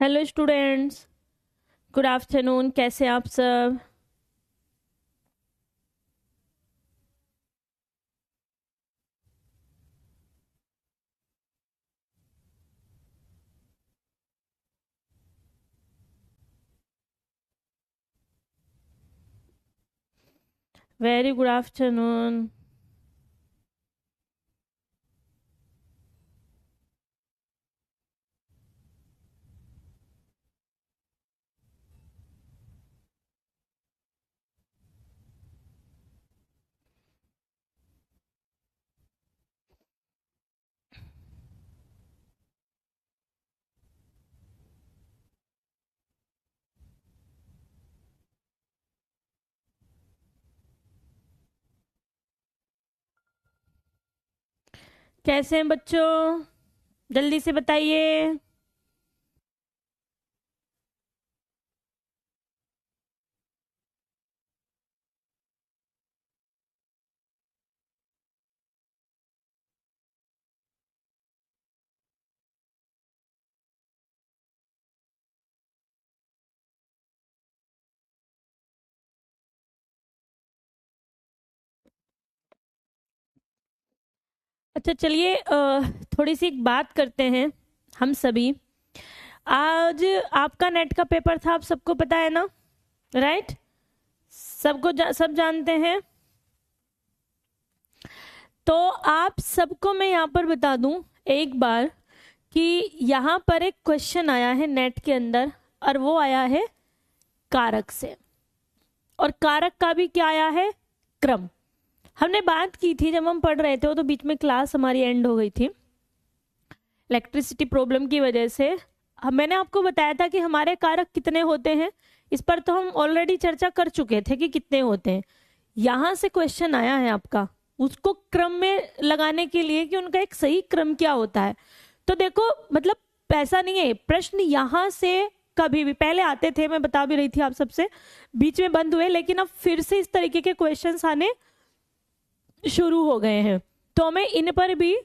Hello students, good afternoon. कैसे हैं आप सब? Very good afternoon. कैसे हैं बच्चों? जल्दी से बताइए। अच्छा चलिए, थोड़ी सी एक बात करते हैं हम सभी। आज आपका नेट का पेपर था, आप सबको पता है ना? राइट? सब जानते हैं। तो आप सबको मैं यहाँ पर बता दूं एक बार कि यहाँ पर एक क्वेश्चन आया है नेट के अंदर, और वो आया है कारक से। और कारक का भी क्या आया है? क्रम। हमने बात की थी जब हम पढ़ रहे थे, वो तो बीच में क्लास हमारी एंड हो गई थी इलेक्ट्रिसिटी प्रॉब्लम की वजह से। मैंने आपको बताया था कि हमारे कारक कितने होते हैं, इस पर तो हम ऑलरेडी चर्चा कर चुके थे कि कितने होते हैं। यहाँ से क्वेश्चन आया है आपका, उसको क्रम में लगाने के लिए कि उनका एक सही क्रम क्या होता है। तो देखो, मतलब ऐसा नहीं है, प्रश्न यहाँ से कभी भी पहले आते थे, मैं बता भी रही थी आप सबसे, बीच में बंद हुए, लेकिन अब फिर से इस तरीके के क्वेश्चंस आने शुरू हो गए हैं। तो हमें इन पर भी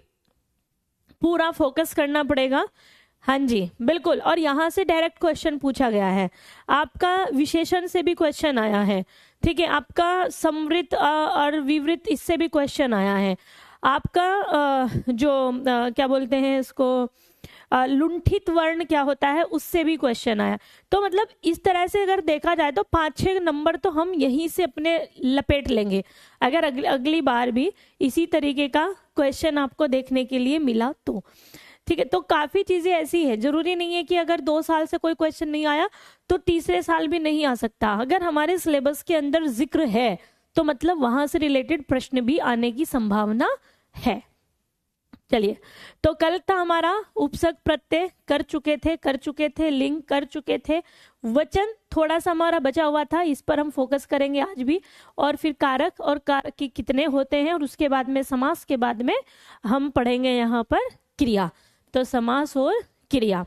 पूरा फोकस करना पड़ेगा। हाँ जी बिल्कुल। और यहाँ से डायरेक्ट क्वेश्चन पूछा गया है, आपका विशेषण से भी क्वेश्चन आया है, ठीक है, आपका समृद्ध और विवृत इससे भी क्वेश्चन आया है, आपका क्या बोलते हैं इसको, लुंठित वर्ण क्या होता है, उससे भी क्वेश्चन आया। तो मतलब इस तरह से अगर देखा जाए तो 5-6 नंबर तो हम यहीं से अपने लपेट लेंगे, अगर अगली बार भी इसी तरीके का क्वेश्चन आपको देखने के लिए मिला तो। ठीक है, तो काफी चीजें ऐसी है, जरूरी नहीं है कि अगर 2 साल से कोई क्वेश्चन नहीं आया तो तीसरे साल भी नहीं आ सकता। अगर हमारे सिलेबस के अंदर जिक्र है तो मतलब वहां से रिलेटेड प्रश्न भी आने की संभावना है। चलिए, तो कल था हमारा उपसर्ग प्रत्यय कर चुके थे, लिंग कर चुके थे, वचन थोड़ा सा हमारा बचा हुआ था, इस पर हम फोकस करेंगे आज भी। और फिर कारक और कारक की कितने होते हैं, और उसके बाद में समास के बाद में हम पढ़ेंगे यहाँ पर क्रिया। तो समास और क्रिया,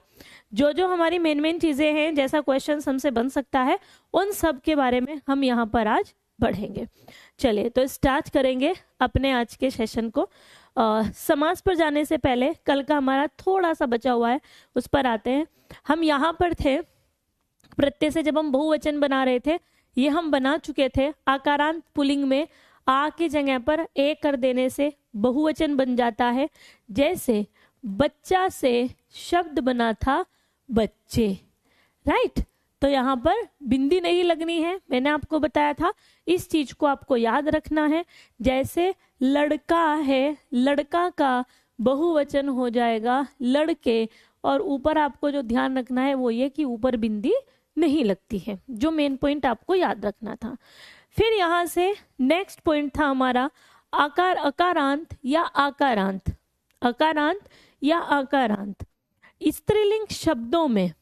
जो जो हमारी मेन चीजें हैं, जैसा क्वेश्चन हमसे बन सकता है, उन सब के बारे में हम यहाँ पर आज बढ़ेंगे। चलिए, तो स्टार्ट करेंगे अपने आज के सेशन को। समास पर जाने से पहले कल का हमारा थोड़ा सा बचा हुआ है, उस पर आते हैं। हम यहाँ पर थे प्रत्यय से, जब हम बहुवचन बना रहे थे, ये हम बना चुके थे। आकारांत पुल्लिंग में आ की जगह पर ए कर देने से बहुवचन बन जाता है। जैसे बच्चा से शब्द बना था बच्चे, राइट? तो यहाँ पर बिंदी नहीं लगनी है, मैंने आपको बताया था, इस चीज को आपको याद रखना है। जैसे लड़का है, लड़का का बहुवचन हो जाएगा लड़के, और ऊपर आपको जो ध्यान रखना है वो ये कि ऊपर बिंदी नहीं लगती है, जो मेन पॉइंट आपको याद रखना था। फिर यहाँ से नेक्स्ट पॉइंट था हमारा आकार, अकारांत या आकारांत, अकारांत या आकारांत। स्त्रीलिंग शब्दों में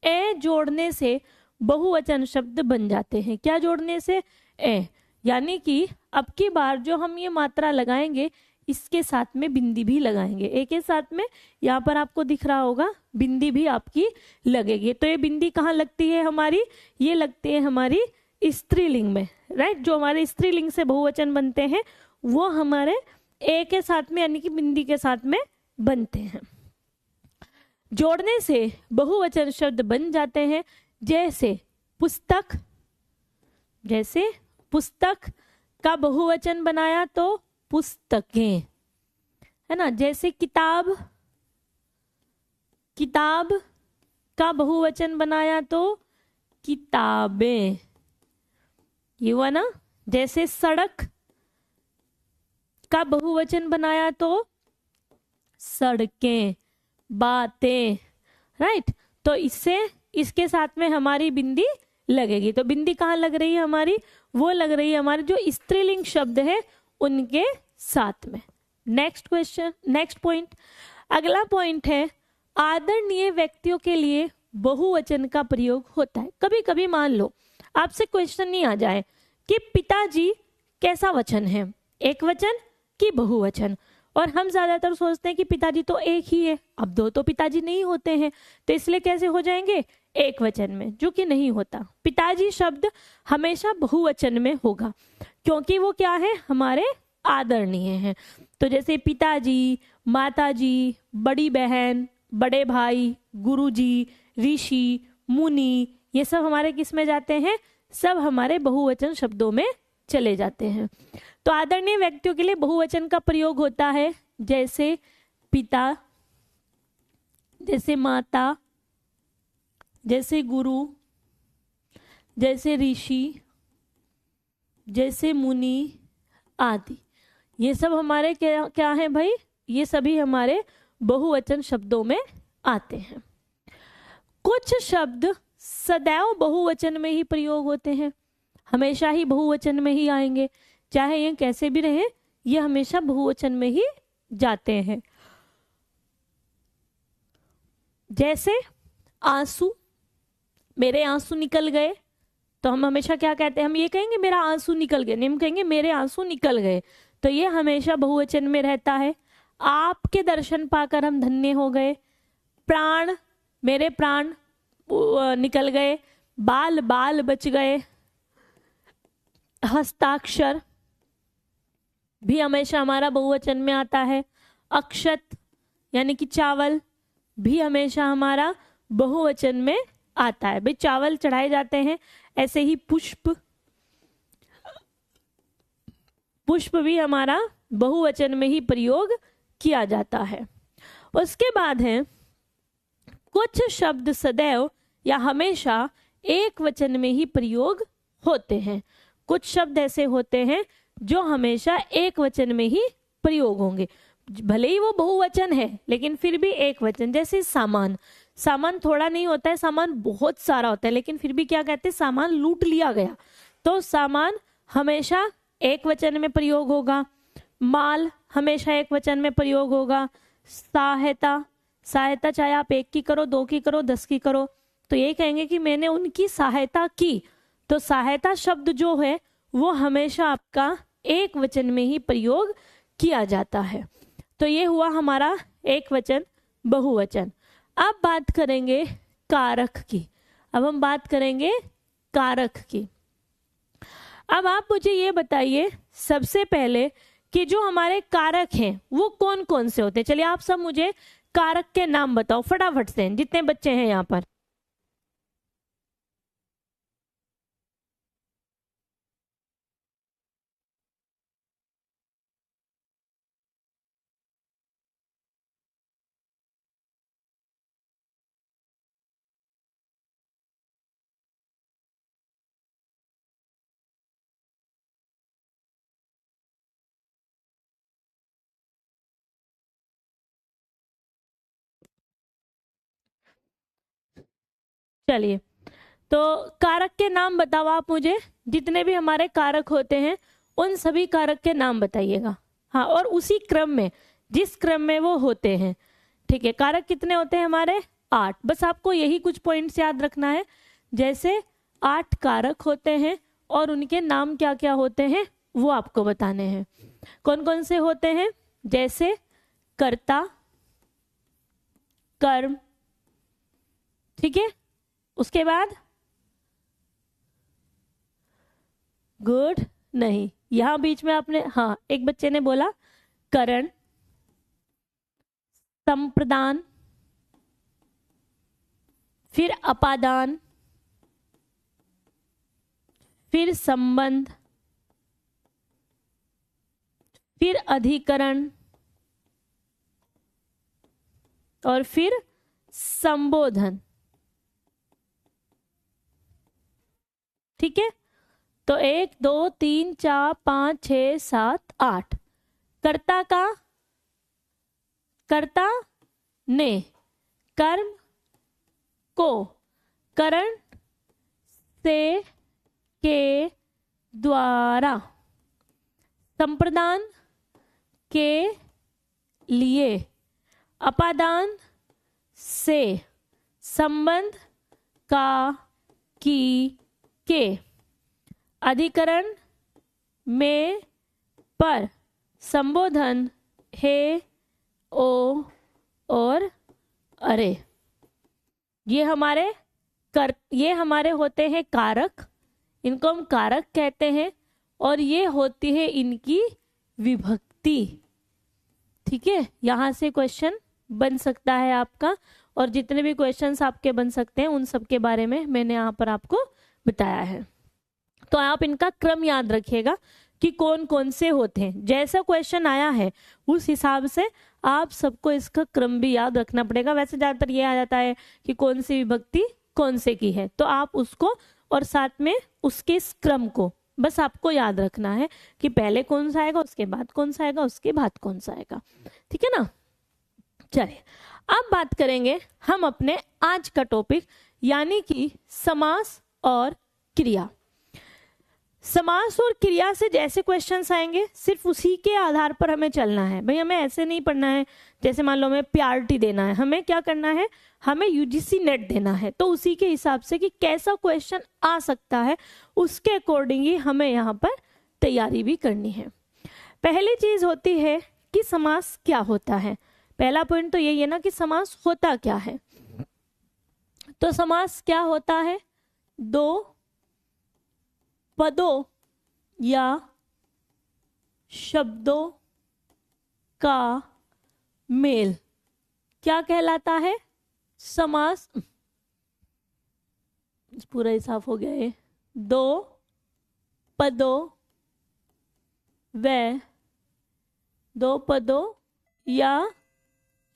ए जोड़ने से बहुवचन शब्द बन जाते हैं। क्या जोड़ने से? ए, यानी कि अब की बार जो हम ये मात्रा लगाएंगे, इसके साथ में बिंदी भी लगाएंगे, ए के साथ में, यहाँ पर आपको दिख रहा होगा बिंदी भी आपकी लगेगी। तो ये बिंदी कहाँ लगती है हमारी? ये लगती है हमारी स्त्रीलिंग में, राइट? जो हमारे स्त्रीलिंग से बहुवचन बनते हैं वो हमारे ए के साथ में यानी कि बिंदी के साथ में बनते हैं। जोड़ने से बहुवचन शब्द बन जाते हैं, जैसे पुस्तक, जैसे पुस्तक का बहुवचन बनाया तो पुस्तकें, है ना। जैसे किताब, किताब का बहुवचन बनाया तो किताबें, ये हुआ ना। जैसे सड़क का बहुवचन बनाया तो सड़कें, बातें, राइट। तो इससे इसके साथ में हमारी बिंदी लगेगी। तो बिंदी कहाँ लग रही है हमारी, वो लग रही है हमारे जो स्त्रीलिंग शब्द है उनके साथ में। नेक्स्ट क्वेश्चन, नेक्स्ट पॉइंट, अगला पॉइंट है आदरणीय व्यक्तियों के लिए बहुवचन का प्रयोग होता है। कभी कभी मान लो आपसे क्वेश्चन नहीं आ जाए कि पिताजी कैसा वचन है, एक वचन कि बहुवचन, और हम ज्यादातर सोचते हैं कि पिताजी तो एक ही है। अब दो तो पिताजी नहीं होते हैं, तो इसलिए कैसे हो जाएंगे, एक वचन में, जो कि नहीं होता। पिताजी शब्द हमेशा बहुवचन में होगा, क्योंकि वो क्या है, हमारे आदरणीय हैं। तो जैसे पिताजी, माताजी, बड़ी बहन, बड़े भाई, गुरुजी, ऋषि, मुनि, ये सब हमारे किस में जाते हैं, सब हमारे बहुवचन शब्दों में चले जाते हैं। तो आदरणीय व्यक्तियों के लिए बहुवचन का प्रयोग होता है, जैसे पिता, जैसे माता, जैसे गुरु, जैसे ऋषि, जैसे मुनि आदि। ये सब हमारे क्या क्या है भाई, ये सभी हमारे बहुवचन शब्दों में आते हैं। कुछ शब्द सदैव बहुवचन में ही प्रयोग होते हैं, हमेशा ही बहुवचन में ही आएंगे, चाहे ये कैसे भी रहे, ये हमेशा बहुवचन में ही जाते हैं। जैसे आंसू, मेरे आंसू निकल गए, तो हम हमेशा क्या कहते हैं, हम ये कहेंगे मेरा आंसू निकल गए, नहीं हम कहेंगे मेरे आंसू निकल गए, तो ये हमेशा बहुवचन में रहता है। आपके दर्शन पाकर हम धन्य हो गए, प्राण, मेरे प्राण निकल गए, बाल बाल बच गए, हस्ताक्षर भी हमेशा हमारा बहुवचन में आता है, अक्षत यानी कि चावल भी हमेशा हमारा बहुवचन में आता है। भाई चावल चढ़ाए जाते हैं, ऐसे ही पुष्प, पुष्प भी हमारा बहुवचन में ही प्रयोग किया जाता है। उसके बाद है कुछ शब्द सदैव या हमेशा एक वचन में ही प्रयोग होते हैं। कुछ शब्द ऐसे होते हैं जो हमेशा एक वचन में ही प्रयोग होंगे, भले ही वो बहुवचन है लेकिन फिर भी एक वचन। जैसे सामान, सामान थोड़ा नहीं होता है, सामान बहुत सारा होता है, लेकिन फिर भी क्या कहते हैं, सामान लूट लिया गया, तो सामान हमेशा एक वचन में प्रयोग होगा। माल हमेशा एक वचन में प्रयोग होगा। सहायता, सहायता चाहे आप एक की करो, दो की करो, 10 की करो, तो ये कहेंगे कि मैंने उनकी सहायता की, तो सहायता शब्द जो है वो हमेशा आपका एक वचन में ही प्रयोग किया जाता है। तो ये हुआ हमारा एक वचन बहुवचन। अब बात करेंगे कारक की, अब हम बात करेंगे कारक की। अब आप मुझे ये बताइए सबसे पहले कि जो हमारे कारक हैं वो कौन कौन से होते हैं। चलिए आप सब मुझे कारक के नाम बताओ फटाफट से, जितने बच्चे हैं यहाँ पर। चलिए तो कारक के नाम बताओ आप मुझे, जितने भी हमारे कारक होते हैं उन सभी कारक के नाम बताइएगा। हाँ, और उसी क्रम में, जिस क्रम में वो होते हैं। ठीक है, कारक कितने होते हैं हमारे, 8। बस आपको यही कुछ पॉइंट्स याद रखना है, जैसे 8 कारक होते हैं और उनके नाम क्या क्या होते हैं वो आपको बताने हैं। कौन कौन से होते हैं, जैसे कर्ता, कर्म, ठीक है, उसके बाद गुड नहीं, यहां बीच में आपने, हाँ एक बच्चे ने बोला करण, संप्रदान, फिर अपादान, फिर संबंध, फिर अधिकरण और फिर संबोधन। ठीक है, तो 1 2 3 4 5 6 7 8। कर्ता का, कर्ता ने, कर्म को, करण से, के द्वारा, संप्रदान के लिए, अपादान से, संबंध का, की, के, अधिकरण में, पर, संबोधन है, ओ और अरे। ये हमारे होते हैं कारक, इनको हम कारक कहते हैं, और ये होती है इनकी विभक्ति। ठीक है, यहां से क्वेश्चन बन सकता है आपका, और जितने भी क्वेश्चंस आपके बन सकते हैं उन सब के बारे में मैंने यहाँ पर आपको बताया है। तो आप इनका क्रम याद रखिएगा कि कौन कौन से होते हैं। जैसा क्वेश्चन आया है उस हिसाब से आप सबको इसका क्रम भी याद रखना पड़ेगा। वैसे ज्यादातर ये आ जाता है कि कौन सी विभक्ति कौन से की है, तो आप उसको और साथ में उसके इस क्रम को बस आपको याद रखना है कि पहले कौन सा आएगा, उसके बाद कौन सा आएगा, उसके बाद कौन सा आएगा। ठीक है ना। चलिए अब बात करेंगे हम अपने आज का टॉपिक, यानी कि समास और क्रिया। समास और क्रिया से जैसे क्वेश्चंस आएंगे सिर्फ उसी के आधार पर हमें चलना है। भाई हमें ऐसे नहीं पढ़ना है, जैसे मान लो हमें पीआरटी देना है, हमें क्या करना है, हमें यूजीसी नेट देना है, तो उसी के हिसाब से कि कैसा क्वेश्चन आ सकता है उसके अकॉर्डिंग ही हमें यहाँ पर तैयारी भी करनी है। पहली चीज होती है कि समास क्या होता है। पहला पॉइंट तो यही है ना कि समास होता क्या है। तो समास क्या होता है, दो पदों या शब्दों का मेल क्या कहलाता है, समास। पूरा ही साफ हो गया है। दो पदों व दो पदों या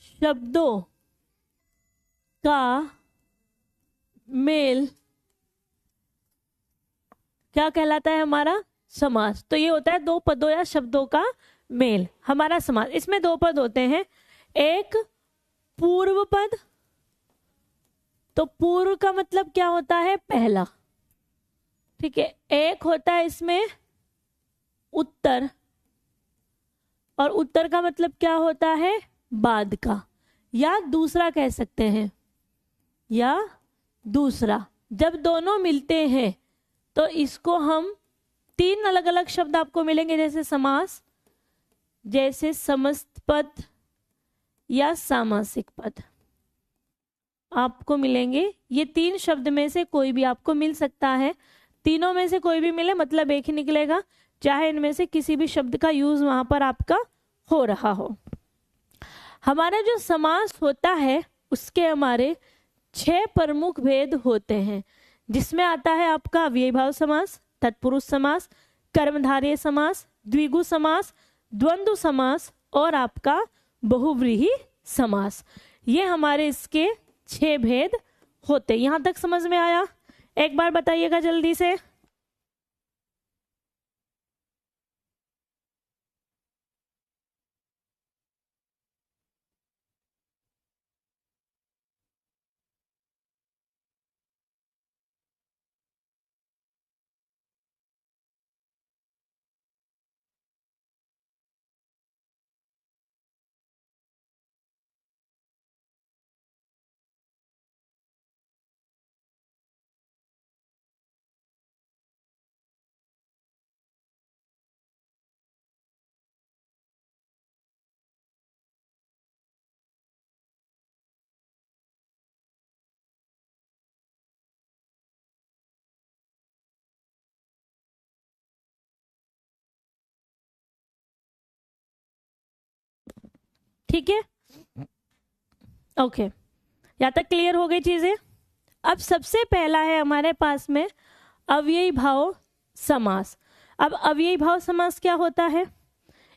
शब्दों का मेल क्या कहलाता है, हमारा समास। तो ये होता है दो पदों या शब्दों का मेल, हमारा समास। इसमें दो पद होते हैं, एक पूर्व पद, तो पूर्व का मतलब क्या होता है, पहला। ठीक है, एक होता है इसमें उत्तर, और उत्तर का मतलब क्या होता है, बाद का, या दूसरा कह सकते हैं, या दूसरा। जब दोनों मिलते हैं तो इसको हम तीन अलग अलग शब्द आपको मिलेंगे, जैसे समास, जैसे समस्त पद या सामासिक पद आपको मिलेंगे। ये तीन शब्द में से कोई भी आपको मिल सकता है, तीनों में से कोई भी मिले मतलब एक ही निकलेगा, चाहे इनमें से किसी भी शब्द का यूज वहां पर आपका हो रहा हो। हमारा जो समास होता है उसके हमारे 6 प्रमुख भेद होते हैं, जिसमें आता है आपका अव्ययीभाव समास, तत्पुरुष समास, कर्मधारय समास, द्विगु समास, द्वंद्व समास और आपका बहुव्रीहि समास। ये हमारे इसके 6 भेद होते। यहां तक समझ में आया? एक बार बताइएगा जल्दी से। ठीक है, ओके, यहाँ तक क्लियर हो गई चीजें। अब सबसे पहला है हमारे पास में अव्ययी भाव समास। अब अव्ययी भाव समास क्या होता है,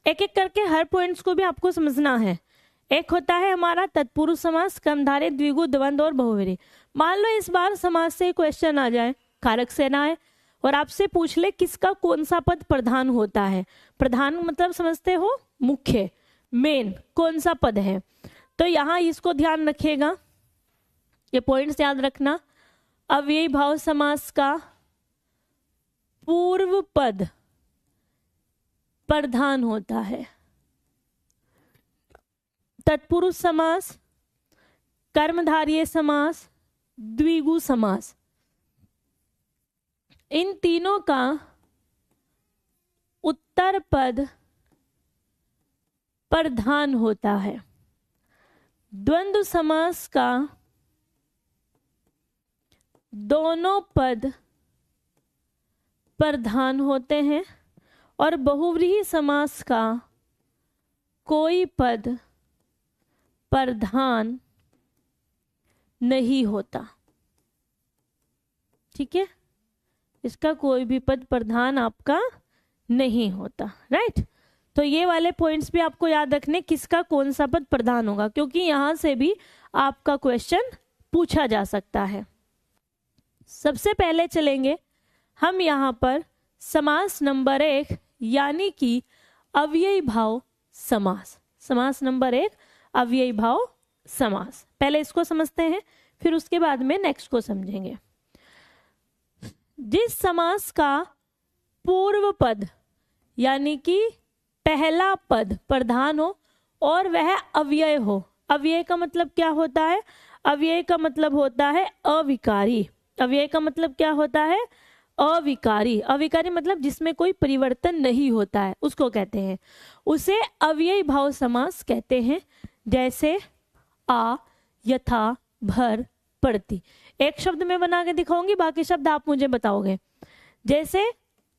एक एक करके हर पॉइंट्स को भी आपको समझना है। एक होता है हमारा तत्पुरुष समास, कर्मधारय, द्विगु, द्वंद्व और बहुव्रीहि। मान लो इस बार समास से क्वेश्चन आ जाए, कारक से ना आए और आपसे पूछ ले किसका कौन सा पद प्रधान होता है। प्रधान मतलब समझते हो, मुख्य, मेन, कौन सा पद है। तो यहाँ इसको ध्यान रखिएगा, ये पॉइंट्स याद रखना। अव्ययी भाव समास का पूर्व पद प्रधान होता है। तत्पुरुष समास, कर्मधारय समास, द्विगु समास, इन तीनों का उत्तर पद प्रधान होता है। द्वंद्व समास का दोनों पद प्रधान होते हैं और बहुव्रीहि समास का कोई पद प्रधान नहीं होता। ठीक है, इसका कोई भी पद प्रधान आपका नहीं होता। राइट, तो ये वाले पॉइंट्स भी आपको याद रखने, किसका कौन सा पद प्रधान होगा, क्योंकि यहां से भी आपका क्वेश्चन पूछा जा सकता है। सबसे पहले चलेंगे हम यहाँ पर समास नंबर 1 यानी कि अव्ययी भाव समास। समास नंबर 1 अव्ययी भाव समास, पहले इसको समझते हैं फिर उसके बाद में नेक्स्ट को समझेंगे। जिस समास का पूर्व पद यानी कि पहला पद प्रधान हो और वह अव्यय हो। अव्यय का मतलब क्या होता है, अव्यय का मतलब होता है अविकारी। अव्यय का मतलब क्या होता है, अविकारी। अविकारी मतलब जिसमें कोई परिवर्तन नहीं होता है, उसको कहते हैं, उसे अव्ययी भाव समास कहते हैं। जैसे आ, यथा, भर, पड़ती। एक शब्द में बना के दिखाऊंगी, बाकी शब्द आप मुझे बताओगे। जैसे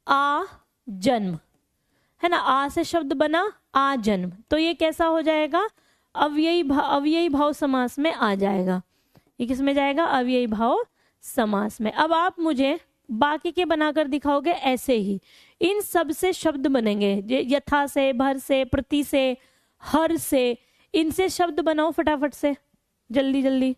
आ जन्म है ना, आ से शब्द बना आ जन्म, तो ये कैसा हो जाएगा, अव्ययी भाव समास में आ जाएगा। ये किस में जाएगा, अव्ययी भाव समास में। अब आप मुझे बाकी के बनाकर दिखाओगे, ऐसे ही इन सब से शब्द बनेंगे। यथा से, भर से, प्रति से, हर से, इनसे शब्द बनाओ फटाफट से, जल्दी जल्दी।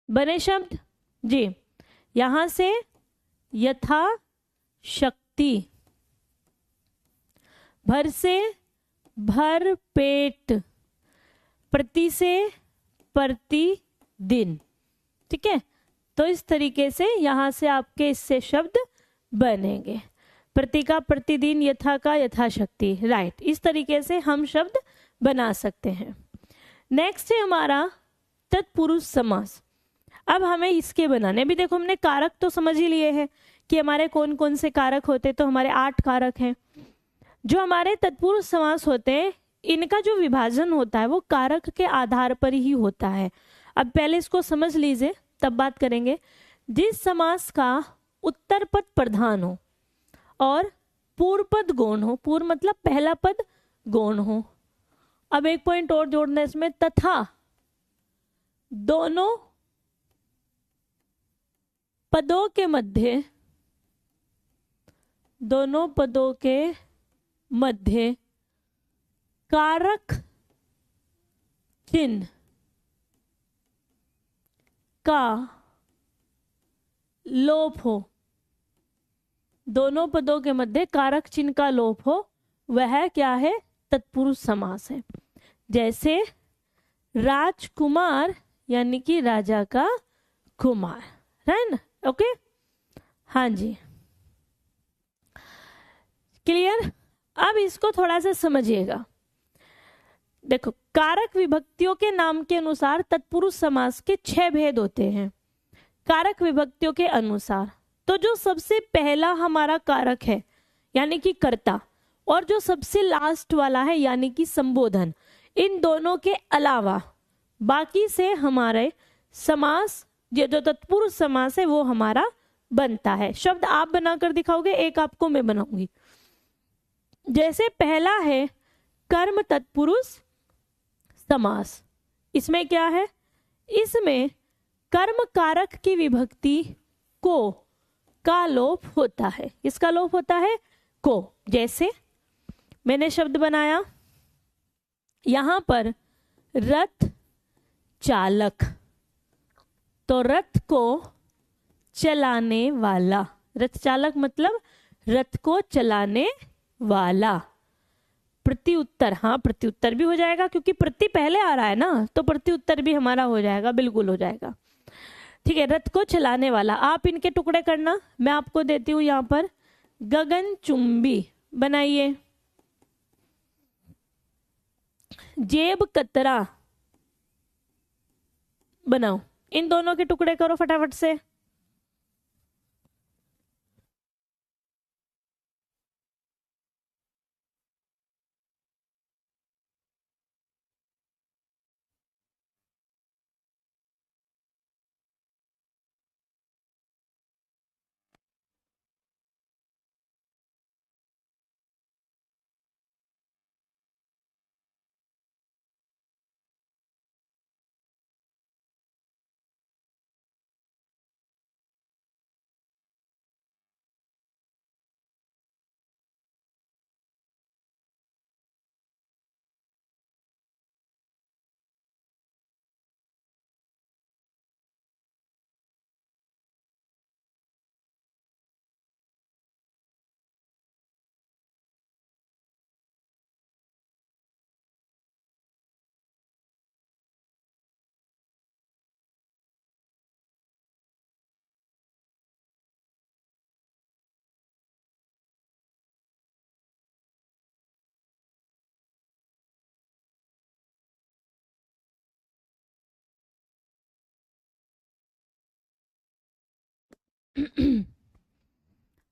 बने शब्द जी, यहां से यथा शक्ति, भर से भर पेट, प्रति से प्रतिदिन। ठीक है, तो इस तरीके से यहां से आपके इससे शब्द बनेंगे। प्रति का प्रतिदिन, यथा का यथाशक्ति। राइट, इस तरीके से हम शब्द बना सकते हैं। नेक्स्ट है हमारा तत्पुरुष समास। अब हमें इसके बनाने भी, देखो हमने कारक तो समझ ही लिए हैं कि हमारे कौन कौन से कारक होते, तो हमारे 8 कारक हैं। जो हमारे तत्पुरुष समास होते हैं इनका जो विभाजन होता है वो कारक के आधार पर ही होता है। अब पहले इसको समझ लीजिए तब बात करेंगे। जिस समास का उत्तर पद प्रधान हो और पूर्व पद गौण हो, पूर्व मतलब पहला पद गौण हो। अब एक पॉइंट और जोड़ना है इसमें, तथा दोनों पदों के मध्य, दोनों पदों के मध्य कारक चिन्ह का लोप हो, दोनों पदों के मध्य कारक चिन्ह का लोप हो, वह क्या है? तत्पुरुष समास है। जैसे राजकुमार यानी कि राजा का कुमार, है ना? ओके, हाँ जी, क्लियर। अब इसको थोड़ा सा समझिएगा। देखो, कारक विभक्तियों के नाम के अनुसार तत्पुरुष समास के 6 भेद होते हैं। कारक विभक्तियों के अनुसार तो जो सबसे पहला हमारा कारक है यानी कि कर्ता, और जो सबसे लास्ट वाला है यानी कि संबोधन, इन दोनों के अलावा बाकी से हमारे समास, ये जो तत्पुरुष समास है वो हमारा बनता है। शब्द आप बनाकर दिखाओगे, एक आपको मैं बनाऊंगी। जैसे पहला है कर्म तत्पुरुष समास। इसमें क्या है? इसमें कर्म कारक की विभक्ति को का लोप होता है। इसका लोप होता है को। जैसे मैंने शब्द बनाया यहां पर रथ चालक, तो रथ को चलाने वाला, रथ चालक मतलब रथ को चलाने वाला। प्रत्युत्तर, हाँ प्रत्युत्तर भी हो जाएगा क्योंकि प्रति पहले आ रहा है ना, तो प्रत्युत्तर भी हमारा हो जाएगा, बिल्कुल हो जाएगा। ठीक है, रथ को चलाने वाला। आप इनके टुकड़े करना, मैं आपको देती हूं यहां पर गगनचुंबी बनाइए, जेब कतरा बनाओ। इन दोनों के टुकड़े करो फटाफट से।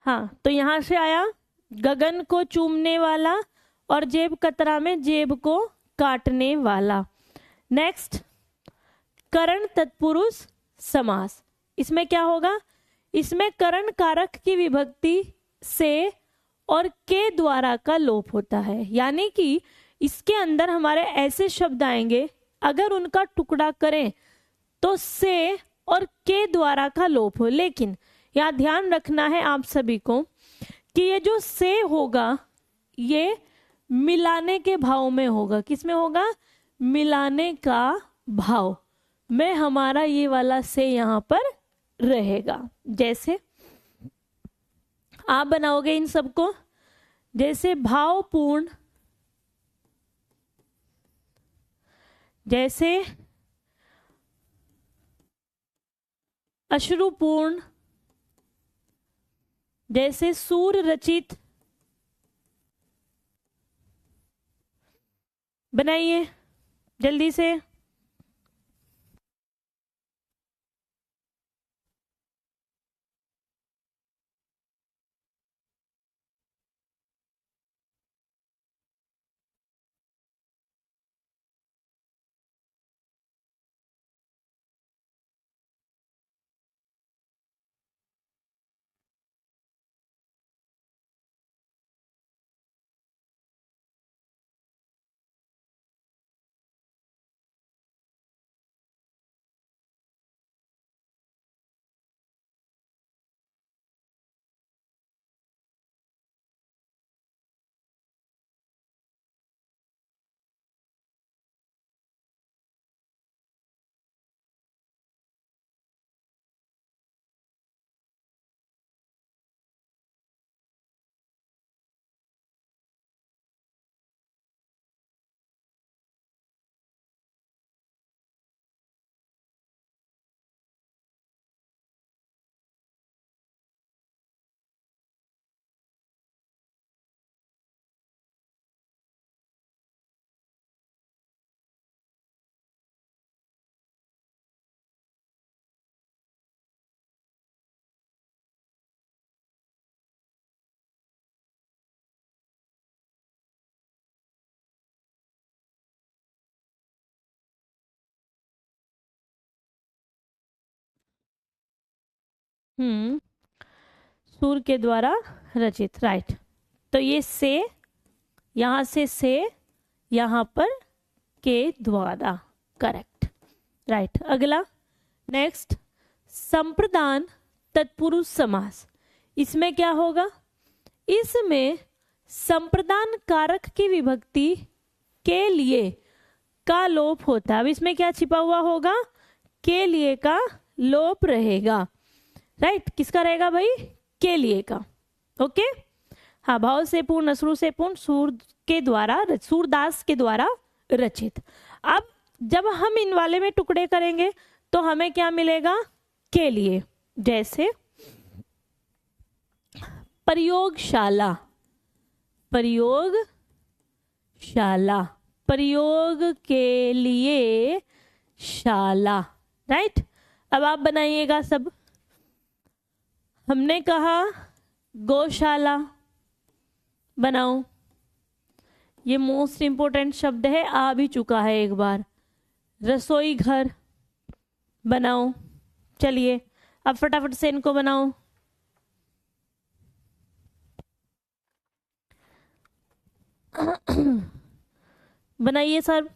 हाँ, तो यहां से आया गगन को चूमने वाला और जेब कतरा में जेब को काटने वाला। नेक्स्ट, करण तत्पुरुष समास। इसमें क्या होगा? इसमें करण कारक की विभक्ति से और के द्वारा का लोप होता है, यानी कि इसके अंदर हमारे ऐसे शब्द आएंगे अगर उनका टुकड़ा करें तो से और के द्वारा का लोप हो। लेकिन यहाँ ध्यान रखना है आप सभी को कि ये जो से होगा ये मिलाने के भाव में होगा। किस में होगा? मिलाने का भाव में हमारा ये वाला से यहाँ पर रहेगा। जैसे आप बनाओगे इन सबको, जैसे भावपूर्ण, जैसे अश्रुपूर्ण, जैसे सूर रचित, बनाइए जल्दी से। सूर के द्वारा रचित, राइट। तो ये से, यहां से यहां पर के द्वारा, करेक्ट, राइट। अगला नेक्स्ट, संप्रदान तत्पुरुष समास। इसमें क्या होगा, इसमें संप्रदान कारक की विभक्ति के लिए का लोप होता है। अब इसमें क्या छिपा हुआ होगा, के लिए का लोप रहेगा, राइट। किसका रहेगा भाई, के लिए का, ओके। हाँ, भाव से पूर्ण, अश्रु से पूर्ण, सूर के द्वारा, सूरदास के द्वारा रचित। अब जब हम इन वाले में टुकड़े करेंगे तो हमें क्या मिलेगा, के लिए। जैसे प्रयोगशाला, प्रयोगशाला, प्रयोग के लिए शाला, राइट। अब आप बनाइएगा सब। हमने कहा गौशाला, बनाओ। ये मोस्ट इंपोर्टेंट शब्द है, आ भी चुका है एक बार। रसोई घर बनाओ। चलिए अब फटाफट से इनको बनाओ। बनाइए सर।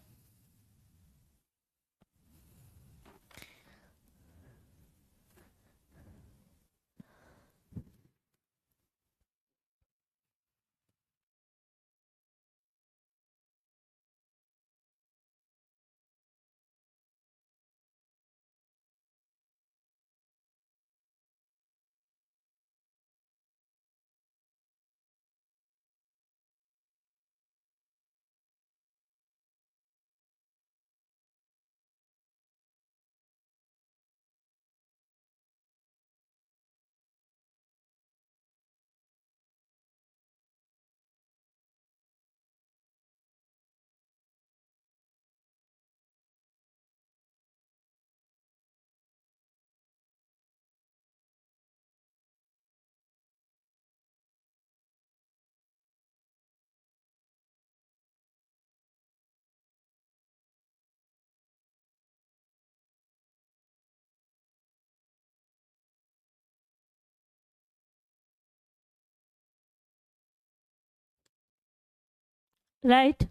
राइट।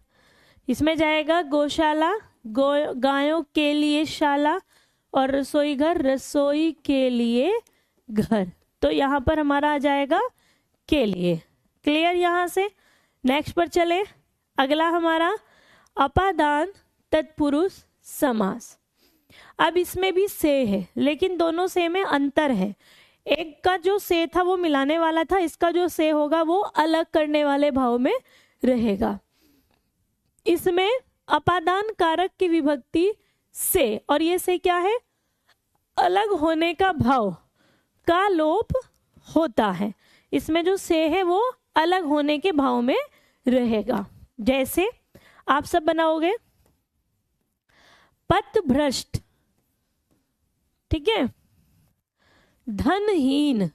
इसमें जाएगा गौशाला, गायों के लिए शाला, और रसोई घर, रसोई के लिए घर। तो यहाँ पर हमारा आ जाएगा के लिए। क्लियर यहाँ से। नेक्स्ट पर चले। अगला हमारा अपादान तत्पुरुष समास। अब इसमें भी से है, लेकिन दोनों से में अंतर है। एक का जो से था वो मिलाने वाला था, इसका जो से होगा वो अलग करने वाले भाव में रहेगा। इसमें अपादान कारक की विभक्ति से, और ये से क्या है, अलग होने का भाव का लोप होता है। इसमें जो से है वो अलग होने के भाव में रहेगा। जैसे आप सब बनाओगे पथभ्रष्ट, ठीक है, धनहीन,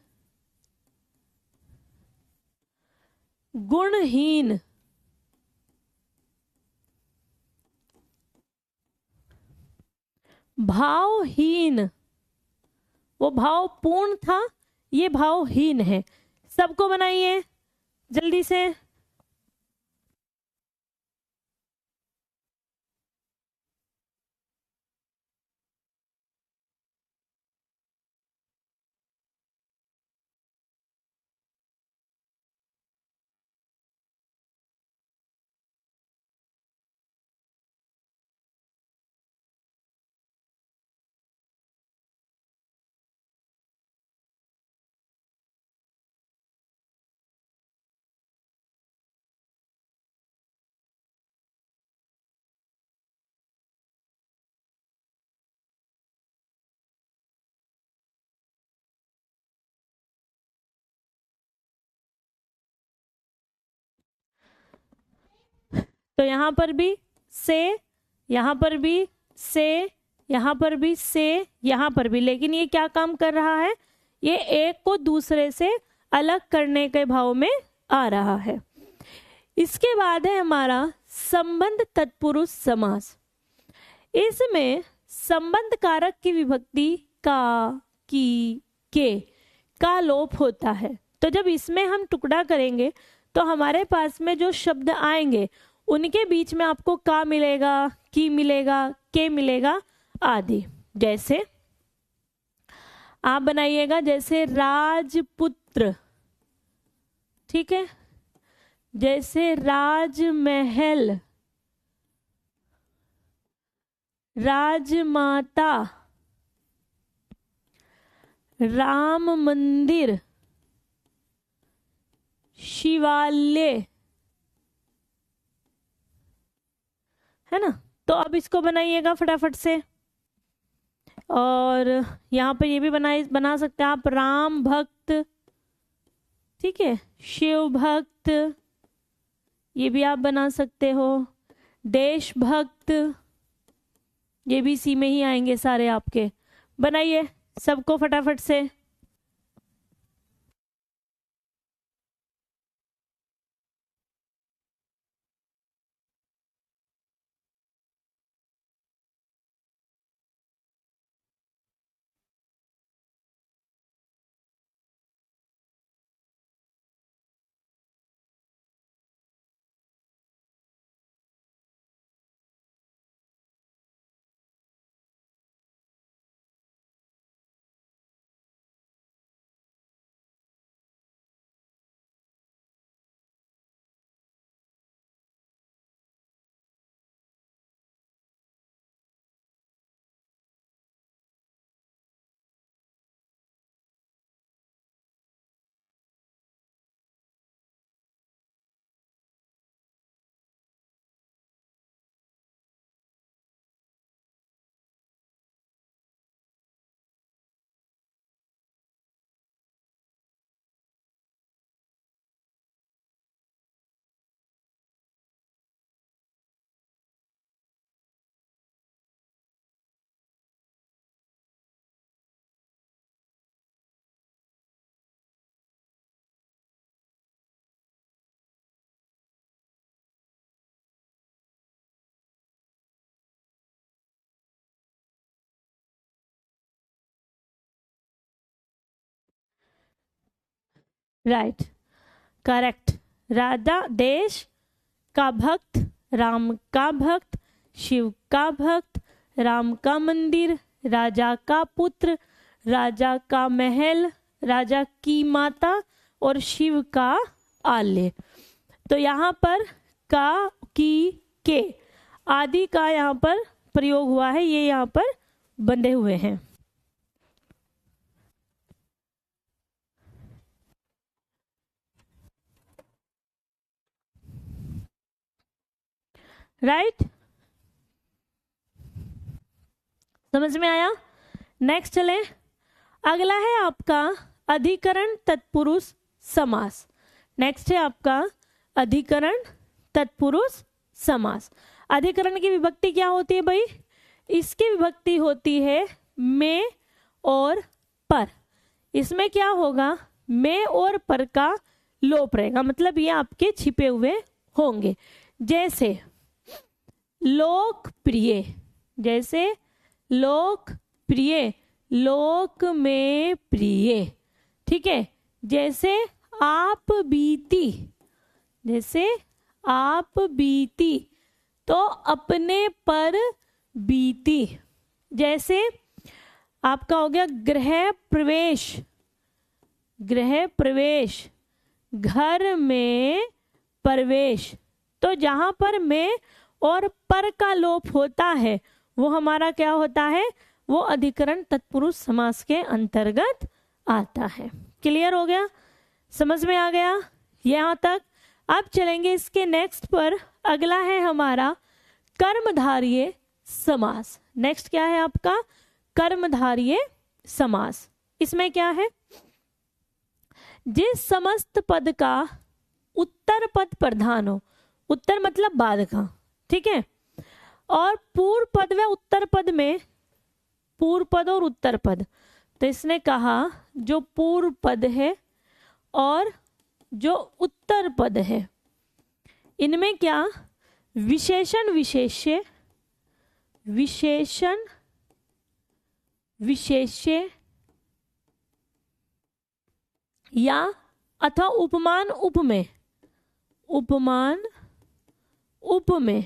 गुणहीन, भावहीन। वो भाव पूर्ण था, ये भावहीन है। सबको बनाइए जल्दी से। तो यहां पर भी से, यहां पर भी से, यहां पर भी से, यहां पर भी, लेकिन ये क्या काम कर रहा है, ये एक को दूसरे से अलग करने के भाव में आ रहा है। इसके बाद है हमारा संबंध तत्पुरुष समास। इसमें संबंध कारक की विभक्ति का, की, के का लोप होता है। तो जब इसमें हम टुकड़ा करेंगे तो हमारे पास में जो शब्द आएंगे उनके बीच में आपको का मिलेगा, की मिलेगा, के मिलेगा आदि। जैसे आप बनाइएगा, जैसे राजपुत्र, ठीक है, जैसे राजमहल, राजमाता, राम मंदिर, शिवालय, है ना। तो अब इसको बनाइएगा फटाफट से। और यहाँ पर ये भी बना सकते हैं आप, राम भक्त, ठीक है, शिव भक्त, ये भी आप बना सकते हो। देशभक्त, ये भी इसी में ही आएंगे सारे आपके। बनाइए सबको फटाफट से। Right, correct. राधा देश का भक्त, राम का भक्त, शिव का भक्त, राम का मंदिर, राजा का पुत्र, राजा का महल, राजा की माता और शिव का आलय। तो यहाँ पर का, की, के आदि का यहाँ पर प्रयोग हुआ है, ये यहाँ पर बंधे हुए हैं। राइट, समझ में आया। नेक्स्ट चले, अगला है आपका अधिकरण तत्पुरुष समास। नेक्स्ट है आपका अधिकरण तत्पुरुष समास। अधिकरण की विभक्ति क्या होती है भाई? इसकी विभक्ति होती है में और पर। इसमें क्या होगा, में और पर का लोप रहेगा, मतलब ये आपके छिपे हुए होंगे। जैसे लोकप्रिय, जैसे लोकप्रिय, लोक में प्रिय, ठीक है। जैसे आप बीती, जैसे आप बीती तो अपने पर बीती। जैसे आपका हो गया गृह प्रवेश, गृह प्रवेश, घर में प्रवेश। तो जहां पर में और पर का लोप होता है वो हमारा क्या होता है, वो अधिकरण तत्पुरुष समास के अंतर्गत आता है। क्लियर हो गया, समझ में आ गया यहां तक। अब चलेंगे इसके नेक्स्ट पर। अगला है हमारा कर्मधारय समास। नेक्स्ट क्या है आपका, कर्मधारय समास। इसमें क्या है, जिस समस्त पद का उत्तर पद प्रधान हो, उत्तर मतलब बाद का, ठीक है, और पूर्व पद व उत्तर पद में, पूर्व पद और उत्तर पद, तो इसने कहा जो पूर्व पद है और जो उत्तर पद है इनमें क्या विशेषण विशेष्य, विशेषण विशेष्य या अथवा उपमान उपमेय, उपमान उपमेय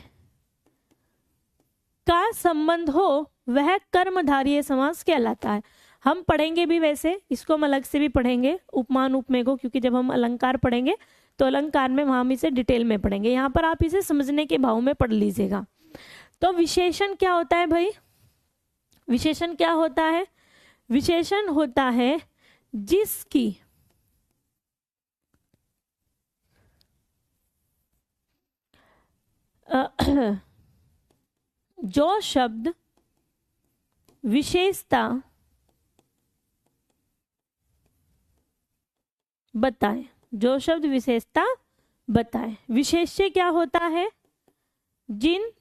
का संबंध हो वह कर्मधारय समास कहलाता है। हम पढ़ेंगे भी, वैसे इसको हम अलग से भी पढ़ेंगे उपमान उपमेय को, क्योंकि जब हम अलंकार पढ़ेंगे तो अलंकार में वहां हम इसे डिटेल में पढ़ेंगे। यहाँ पर आप इसे समझने के भाव में पढ़ लीजिएगा। तो विशेषण क्या होता है भाई? विशेषण क्या होता है? विशेषण होता है जिसकी जो शब्द विशेषता बताए, जो शब्द विशेषता बताए। विशेष्य क्या होता है? जिन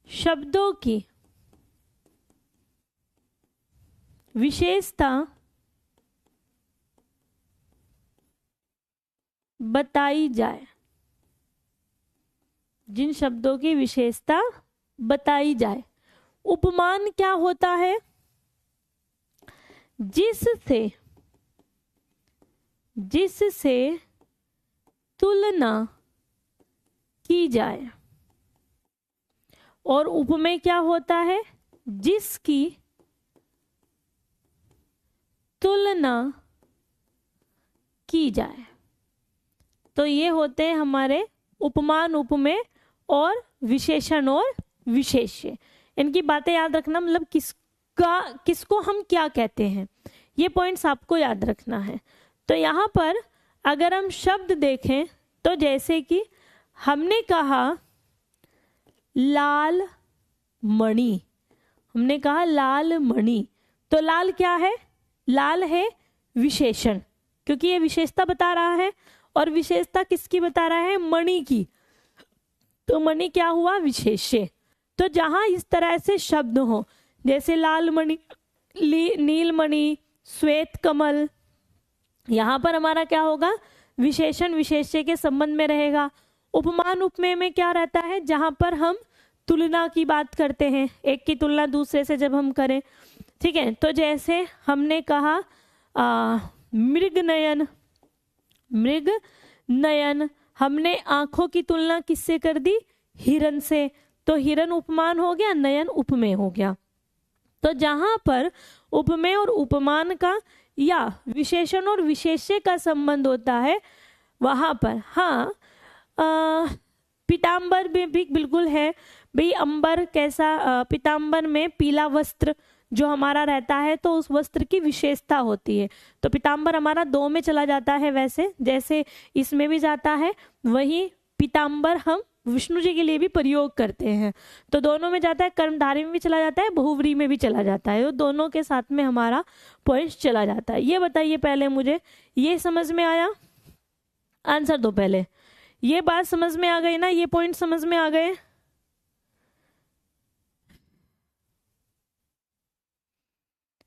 शब्दों की विशेषता बताई जाए, जिन शब्दों की विशेषता बताई जाए। उपमान क्या होता है? जिससे तुलना की जाए। और उपमेय क्या होता है? जिसकी तुलना की जाए। तो ये होते हैं हमारे उपमान उपमेय और विशेषण और विशेष्य। इनकी बातें याद रखना, मतलब किसको हम क्या कहते हैं, ये पॉइंट्स आपको याद रखना है। तो यहाँ पर अगर हम शब्द देखें तो जैसे कि हमने कहा लाल मणि, हमने कहा लाल मणि, तो लाल क्या है? लाल है विशेषण, क्योंकि ये विशेषता बता रहा है। और विशेषता किसकी बता रहा है? मणि की। तो मणि क्या हुआ? विशेष्य। तो जहां इस तरह से शब्द हो, जैसे लाल मणि, नीलमणि, श्वेत कमल, यहां पर हमारा क्या होगा? विशेषण विशेष्य के संबंध में रहेगा। उपमान उपमेय में क्या रहता है? जहां पर हम तुलना की बात करते हैं, एक की तुलना दूसरे से जब हम करें, ठीक है। तो जैसे हमने कहा मृग नयन, मृग नयन, हमने आंखों की तुलना किससे कर दी? हिरण से। तो हिरण उपमान हो गया, नयन उपमेय हो गया। तो जहां पर उपमेय और उपमान का या विशेषण और विशेष्य का संबंध होता है, वहां पर हाँ पीतांबर में भी बिल्कुल है भाई। अंबर कैसा? पीतांबर में पीला वस्त्र जो हमारा रहता है, तो उस वस्त्र की विशेषता होती है। तो पीतांबर हमारा दो में चला जाता है, वैसे जैसे इसमें भी जाता है, वही पीतांबर हम विष्णु जी के लिए भी प्रयोग करते हैं। तो दोनों में जाता है, कर्मधारय में भी चला जाता है, बहुव्रीहि में भी चला जाता है। तो दोनों के साथ में हमारा पॉइंट चला जाता है। ये बताइए पहले मुझे, ये समझ में आया? आंसर दो पहले। ये बात समझ में आ गई ना? ये पॉइंट समझ में आ गए?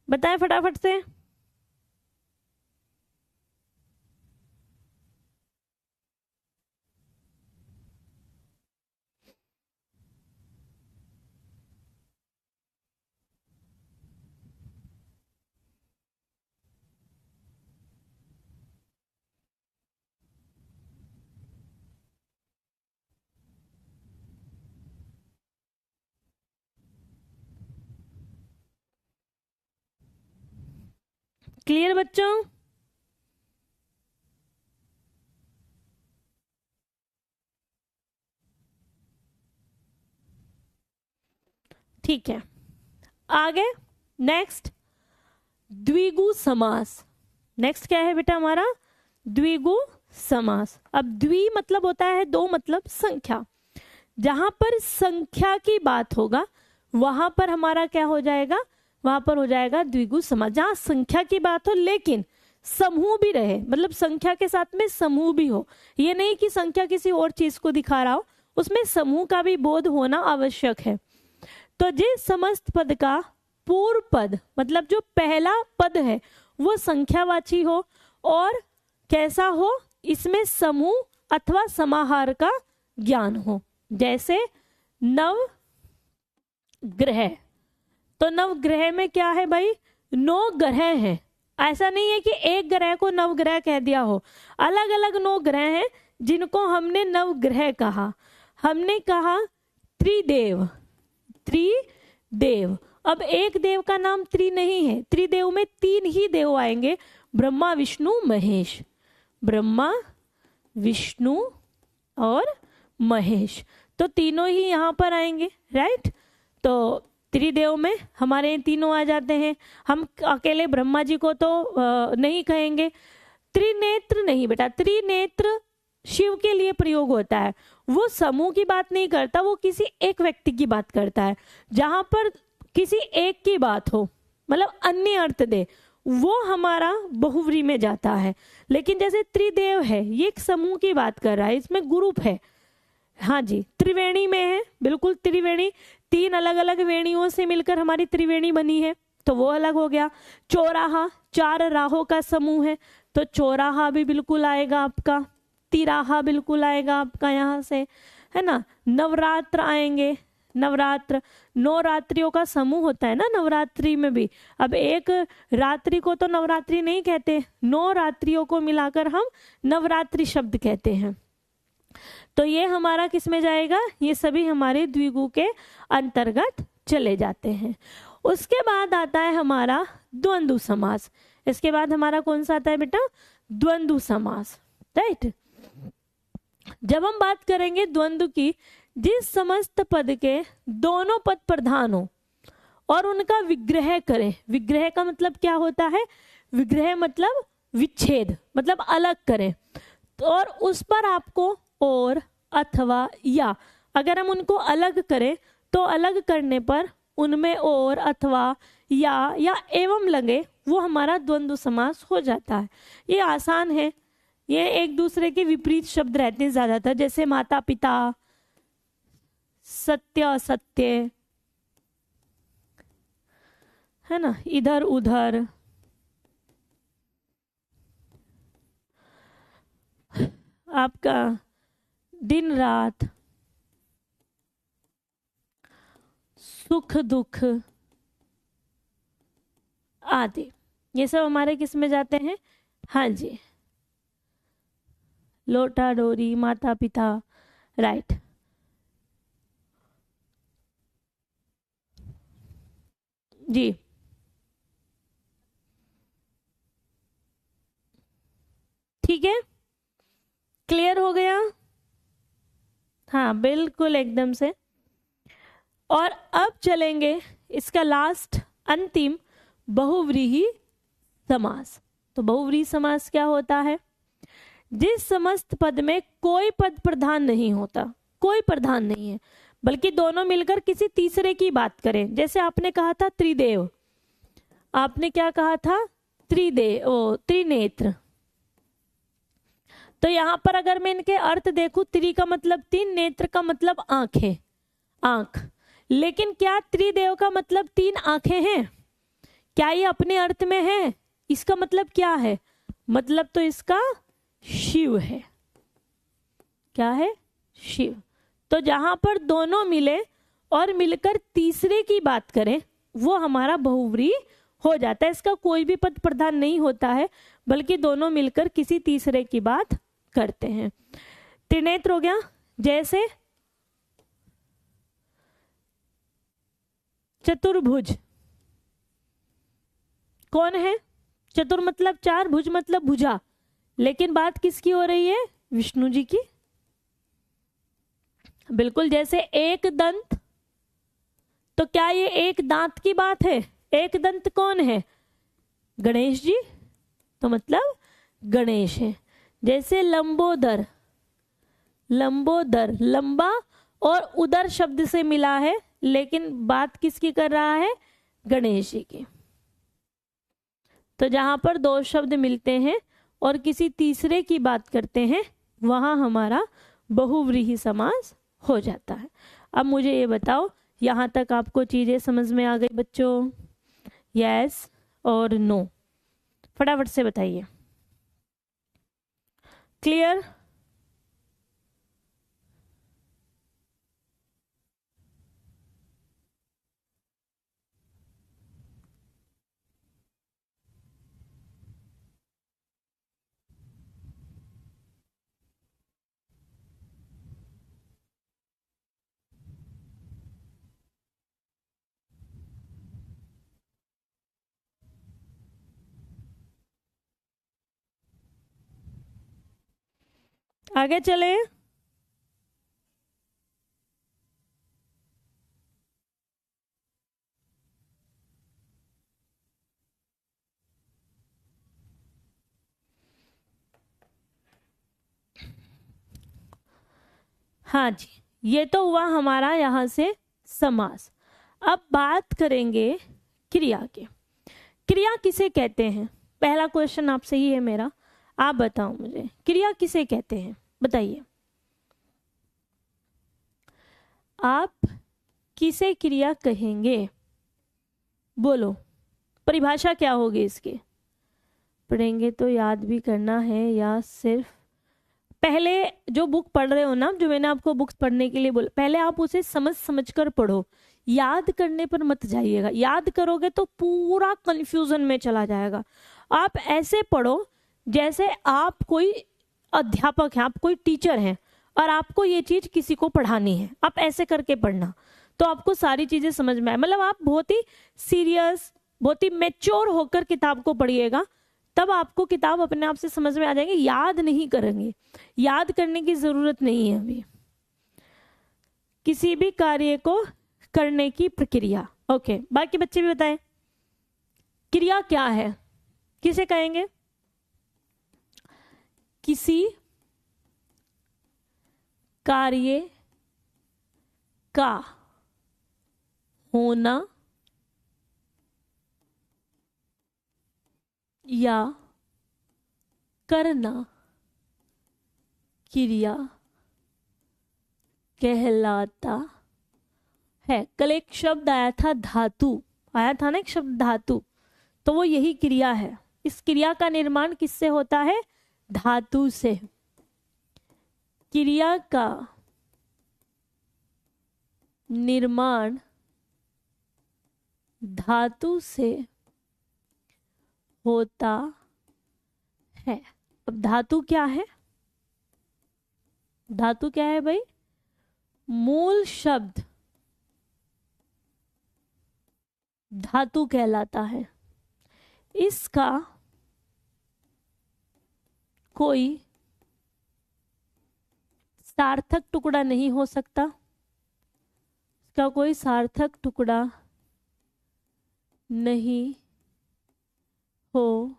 बताएं फटाफट से। क्लियर बच्चों? ठीक है, आगे नेक्स्ट द्विगु समास। नेक्स्ट क्या है बेटा हमारा? द्विगु समास। अब द्वि मतलब होता है दो, मतलब संख्या। जहां पर संख्या की बात होगा वहां पर हमारा क्या हो जाएगा? वहां पर हो जाएगा द्विगु समास। जहां संख्या की बात हो लेकिन समूह भी रहे, मतलब संख्या के साथ में समूह भी हो। ये नहीं कि संख्या किसी और चीज को दिखा रहा हो, उसमें समूह का भी बोध होना आवश्यक है। तो जिस समस्त पद का पूर्व पद, मतलब जो पहला पद है, वो संख्यावाची हो और कैसा हो? इसमें समूह अथवा समाहार का ज्ञान हो। जैसे नव ग्रह, तो नव ग्रह में क्या है भाई? 9 ग्रह हैं, ऐसा नहीं है कि एक ग्रह को नवग्रह कह दिया हो, अलग अलग 9 ग्रह हैं जिनको हमने नवग्रह कहा। हमने कहा त्रिदेव, त्रिदेव। अब एक देव का नाम त्रि नहीं है, त्रिदेव में 3 ही देव आएंगे, ब्रह्मा विष्णु महेश, ब्रह्मा विष्णु और महेश, तो तीनों ही यहाँ पर आएंगे, राइट। तो त्रिदेव में हमारे तीनों आ जाते हैं। हम अकेले ब्रह्मा जी को तो नहीं कहेंगे। त्रिनेत्र नहीं बेटा, त्रिनेत्र शिव के लिए प्रयोग होता है, वो समूह की बात नहीं करता, वो किसी एक व्यक्ति की बात करता है। जहां पर किसी एक की बात हो, मतलब अन्य अर्थ दे, वो हमारा बहुव्रीहि में जाता है। लेकिन जैसे त्रिदेव है, ये एक समूह की बात कर रहा है, इसमें ग्रुप है। हाँ जी, त्रिवेणी में है, बिल्कुल त्रिवेणी, 3 अलग अलग वेणियों से मिलकर हमारी त्रिवेणी बनी है, तो वो अलग हो गया। चौराहा, 4 राहों का समूह है, तो चौराहा भी बिल्कुल आएगा आपका, तिराहा बिल्कुल आएगा आपका यहाँ से, है ना। नवरात्र आएंगे, नवरात्र 9 रात्रियों का समूह होता है ना नवरात्रि में भी। अब एक रात्रि को तो नवरात्रि नहीं कहते, 9 रात्रियों को मिलाकर हम नवरात्रि शब्द कहते हैं। तो ये हमारा किस में जाएगा, ये सभी हमारे द्विगु के अंतर्गत चले जाते हैं। उसके बाद आता है हमारा द्वंद्व समास। इसके बाद हमारा कौन सा आता है बेटा, द्वंद्व समास, राइट। जब हम बात करेंगे द्वंद्व की, जिस समस्त पद के दोनों पद प्रधान हो और उनका विग्रह करें। विग्रह का मतलब क्या होता है, विग्रह मतलब विच्छेद, मतलब अलग करें। और उस पर आपको और, अथवा, या, अगर हम उनको अलग करें तो अलग करने पर उनमें और, अथवा, या एवं लगे, वो हमारा द्वंद्व समास हो जाता है। ये आसान है, ये एक दूसरे के विपरीत शब्द रहते हैं ज्यादातर, जैसे माता पिता, सत्य असत्य, है ना, इधर उधर। आपका दिन रात, सुख दुख आदि, ये सब हमारे किस में जाते हैं, हाँ जी, लोटा डोरी, माता पिता, राइट। जी, ठीक है, क्लियर हो गया, हाँ बिल्कुल एकदम से। और अब चलेंगे इसका लास्ट अंतिम बहुव्रीहि समास। तो बहुव्रीहि समास क्या होता है, जिस समस्त पद में कोई पद प्रधान नहीं होता, कोई प्रधान नहीं है, बल्कि दोनों मिलकर किसी तीसरे की बात करें। जैसे आपने कहा था त्रिदेव, आपने क्या कहा था, त्रिनेत्र। तो यहां पर अगर मैं इनके अर्थ देखूं, त्रि का मतलब 3, नेत्र का मतलब आंखें, आंख। लेकिन क्या त्रिदेव का मतलब 3 आंखें हैं, क्या ये अपने अर्थ में है, इसका मतलब क्या है, मतलब तो इसका शिव है, क्या है, शिव। तो जहां पर दोनों मिले और मिलकर तीसरे की बात करें, वो हमारा बहुव्रीहि हो जाता है। इसका कोई भी पद प्रधान नहीं होता है, बल्कि दोनों मिलकर किसी तीसरे की बात करते हैं। त्रिनेत्र हो गया, जैसे चतुर्भुज, कौन है, चतुर मतलब 4, भुज मतलब भुजा, लेकिन बात किसकी हो रही है, विष्णु जी की, बिल्कुल। जैसे एक दंत, तो क्या ये एक दांत की बात है, एक दंत कौन है, गणेश जी, तो मतलब गणेश है। जैसे लंबोदर, लंबोदर लंबा और उदर शब्द से मिला है, लेकिन बात किसकी कर रहा है, गणेश जी की। तो जहां पर 2 शब्द मिलते हैं और किसी तीसरे की बात करते हैं, वहां हमारा बहुव्रीहि समास हो जाता है। अब मुझे ये बताओ, यहां तक आपको चीजें समझ में आ गई बच्चों, यस और नो, फटाफट से बताइए, क्लियर। आगे चले। हाँ जी, ये तो हुआ हमारा यहाँ से समास। अब बात करेंगे क्रिया के। क्रिया किसे कहते हैं? पहला क्वेश्चन आपसे ही है मेरा, आप बताओ मुझे, क्रिया किसे कहते हैं? बताइए, आप किसे क्रिया कहेंगे? बोलो, परिभाषा क्या होगी इसकी? पढ़ेंगे तो याद भी करना है या सिर्फ पहले जो बुक पढ़ रहे हो ना, जो मैंने आपको बुक्स पढ़ने के लिए बोला, पहले आप उसे समझ समझ कर पढ़ो, याद करने पर मत जाइएगा। याद करोगे तो पूरा कंफ्यूजन में चला जाएगा। आप ऐसे पढ़ो जैसे आप कोई अध्यापक हैं, आप कोई टीचर हैं और आपको ये चीज किसी को पढ़ानी है। आप ऐसे करके पढ़ना तो आपको सारी चीजें समझ में आए। मतलब आप बहुत ही सीरियस, बहुत ही मैच्योर होकर किताब को पढ़िएगा, तब आपको किताब अपने आप से समझ में आ जाएगी। याद नहीं करेंगे, याद करने की जरूरत नहीं है अभी। किसी भी कार्य को करने की प्रक्रिया। ओके, बाकी बच्चे भी बताएं क्रिया क्या है, किसे कहेंगे? किसी कार्य का होना या करना क्रिया कहलाता है। कल एक शब्द आया था धातु, आया था ना एक शब्द धातु, तो वो यही क्रिया है। इस क्रिया का निर्माण किससे होता है? धातु से। क्रिया का निर्माण धातु से होता है। अब धातु क्या है? धातु क्या है भाई? मूल शब्द धातु कहलाता है। इसका कोई सार्थक टुकड़ा नहीं हो सकता, इसका कोई सार्थक टुकड़ा नहीं हो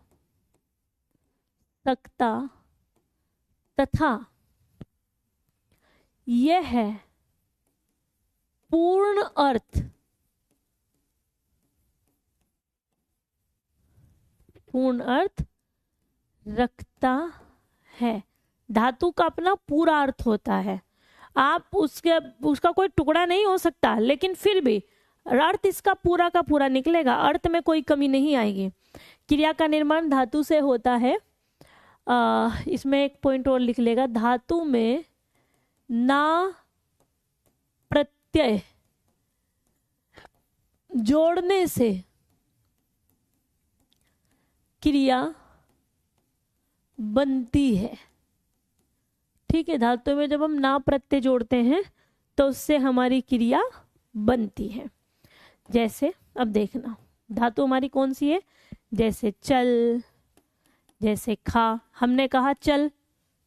सकता तथा यह है पूर्ण अर्थ, पूर्ण अर्थ रखता है। धातु का अपना पूरा अर्थ होता है। आप उसका कोई टुकड़ा नहीं हो सकता, लेकिन फिर भी अर्थ इसका पूरा का पूरा निकलेगा, अर्थ में कोई कमी नहीं आएगी। क्रिया का निर्माण धातु से होता है। इसमें एक पॉइंट और लिख लेगा, धातु में ना प्रत्यय जोड़ने से क्रिया बनती है। ठीक है, धातु में जब हम ना प्रत्यय जोड़ते हैं तो उससे हमारी क्रिया बनती है। जैसे अब देखना, धातु हमारी कौन सी है? जैसे चल, जैसे खा। हमने कहा चल,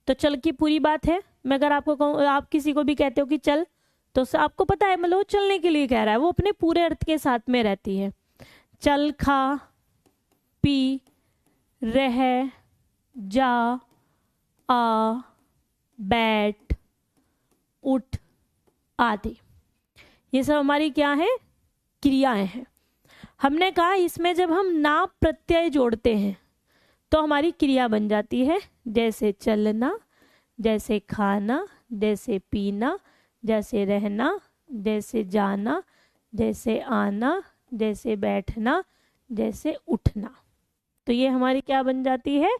तो चल की पूरी बात है। मैं अगर आपको कहूँ, आप किसी को भी कहते हो कि चल, तो आपको पता है मतलब वो चलने के लिए कह रहा है, वो अपने पूरे अर्थ के साथ में रहती है। चल, खा, पी, रह, जा, आ, बैठ, उठ आदि, ये सब हमारी क्या है? क्रियाएं हैं। हमने कहा इसमें जब हम ना प्रत्यय जोड़ते हैं तो हमारी क्रिया बन जाती है। जैसे चलना, जैसे खाना, जैसे पीना, जैसे रहना, जैसे जाना, जैसे आना, जैसे बैठना, जैसे उठना। तो ये हमारी क्या बन जाती है?